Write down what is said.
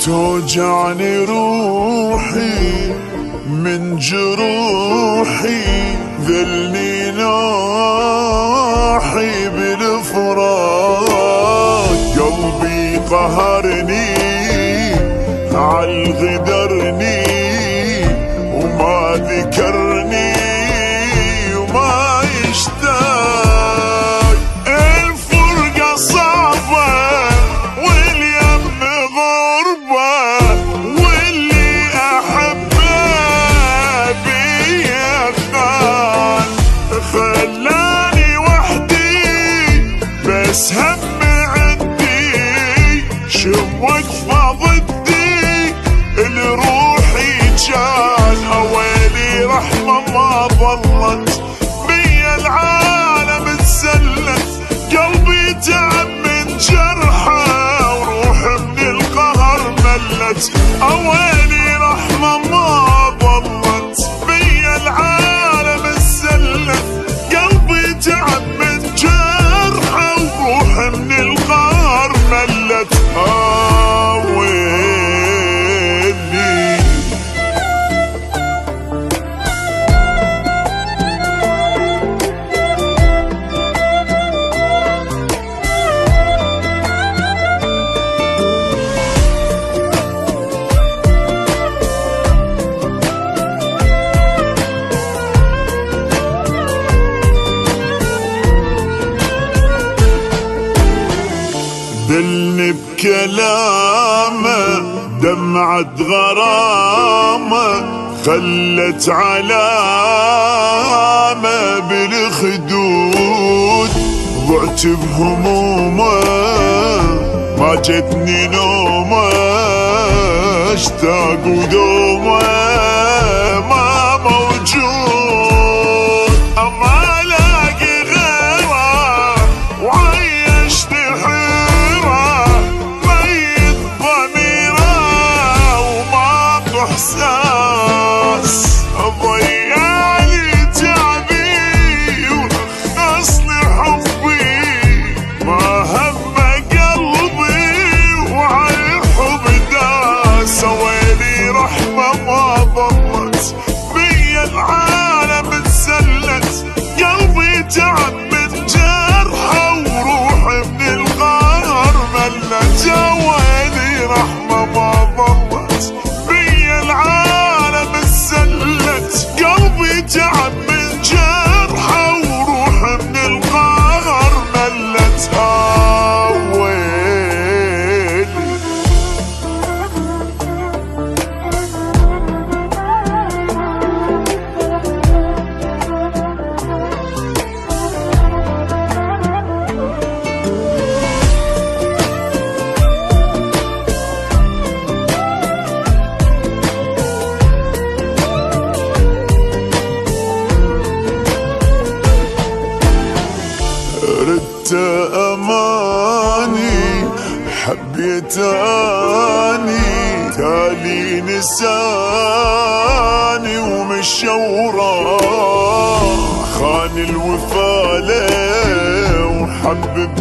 توجعني روحي من جروحي، ذلني ناحي بالفراق، قلبي قهرني عالغدرني وما ذكرني وما يشتاق. الفرقة صعبة واليم غربة، واللي أحبه بيا خان، خلاني وحدي بس هم عندي شم وقفة ضدي لروحي كان. أويلي رحمة ما ظلت بيا العالم اتسلت، قلبي تعب من جرحه وروح من القهر ملت. أويلي رحمة ما ظلت بيا العالم اتسلت، قلبي تعب من جرحه وروح من القهر ملت. دلني بكلامه دمعة غرامه، خلت علامة بالخدود، ضعت بهمومه ما جتني نومه، اشتاق ودومه ما موجود. أما الاقي غيره وعيشت احساس، ضيعلي تعبي ورخصني حبي، ما هم قلبي وعالحب داس. ويلي رحمة ما ظلت بيا العالم اتسلت، قلبي تعب من جرحه وروحي من القهر ملت. ويلي رحمة ما ظلت العالم اتسلت، قلبي تعب من جرحه وروحي من القهر ملت. ردت أماني حبيت أني، تالي نساني ومشورة، خان الوفا له وحبب